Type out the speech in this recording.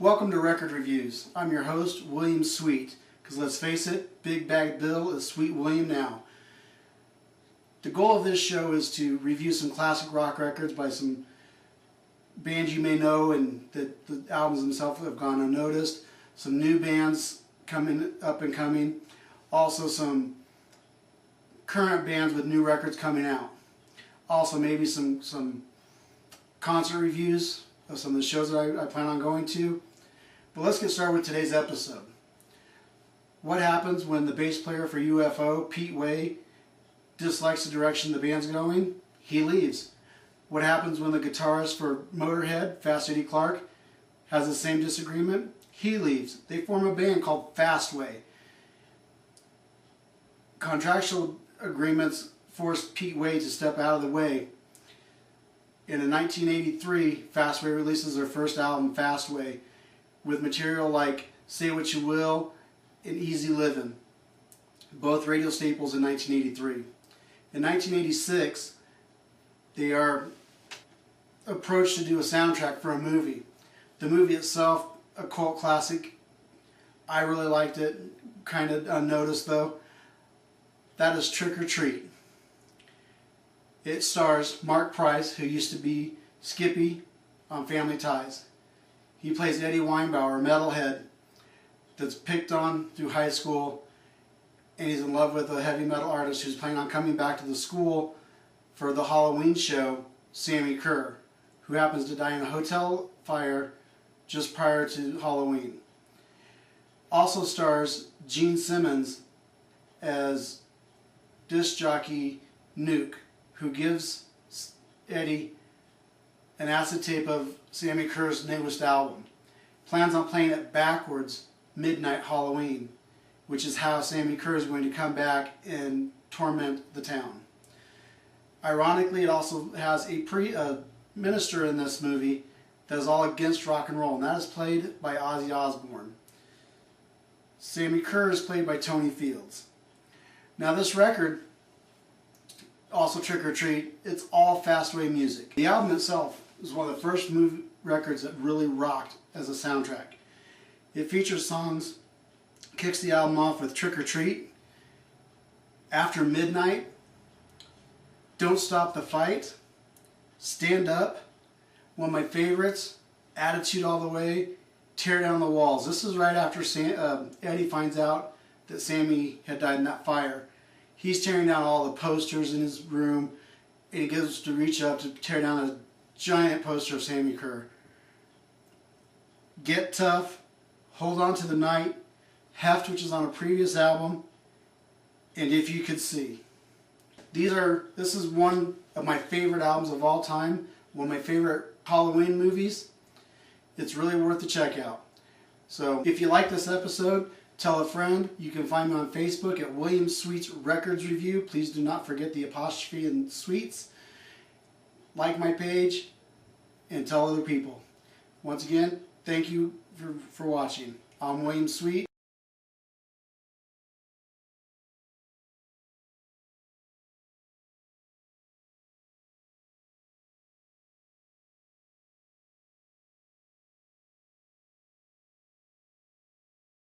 Welcome to Record Reviews. I'm your host, William Sweet, because let's face it, Big Bag Bill is Sweet William now. The goal of this show is to review some classic rock records by some bands you may know and that the albums themselves have gone unnoticed, some new bands coming up and coming, also some current bands with new records coming out. Also maybe some concert reviews of some of the shows that I plan on going to. But let's get started with today's episode. What happens when the bass player for UFO, Pete Way, dislikes the direction the band's going? He leaves. What happens when the guitarist for Motorhead, Fastway Clark, has the same disagreement? He leaves. They form a band called Fastway. Contractual agreements forced Pete Way to step out of the way. In 1983, Fastway releases their first album, Fastway, with material like Say What You Will and Easy Livin', both radio staples in 1983. In 1986, they are approached to do a soundtrack for a movie. The movie itself, a cult classic. I really liked it, kind of unnoticed though. That is Trick or Treat. It stars Mark Price, who used to be Skippy on Family Ties. He plays Eddie Weinbauer, a metalhead that's picked on through high school, and he's in love with a heavy metal artist who's planning on coming back to the school for the Halloween show, Sammy Kerr, who happens to die in a hotel fire just prior to Halloween. Also stars Gene Simmons as disc jockey Nuke, who gives Eddie an acetate of Sammy Kerr's newest album. Plans on playing it backwards, midnight Halloween, which is how Sammy Kerr is going to come back and torment the town. Ironically, it also has a minister in this movie that is all against rock and roll, and that is played by Ozzy Osbourne. Sammy Kerr is played by Tony Fields. Now this record, also Trick or Treat, it's all Fastway music. The album itself is one of the first records that really rocked as a soundtrack. It features songs, kicks the album off with Trick or Treat, After Midnight, Don't Stop the Fight, Stand Up, one of my favorites, Attitude All the Way, Tear Down the Walls. This is right after Eddie finds out that Sammy had died in that fire. He's tearing down all the posters in his room, and he goes to reach up to tear down a giant poster of Sammy Kerr. Get Tough, Hold On to the Night, Heft, which is on a previous album, and If You Could See. This is one of my favorite albums of all time, one of my favorite Halloween movies. It's really worth the check out. So if you like this episode, tell a friend. You can find me on Facebook at William Sweet's Records Review. Please do not forget the apostrophe in Sweets. Like my page and tell other people. Once again, thank you for watching. I'm William Sweet.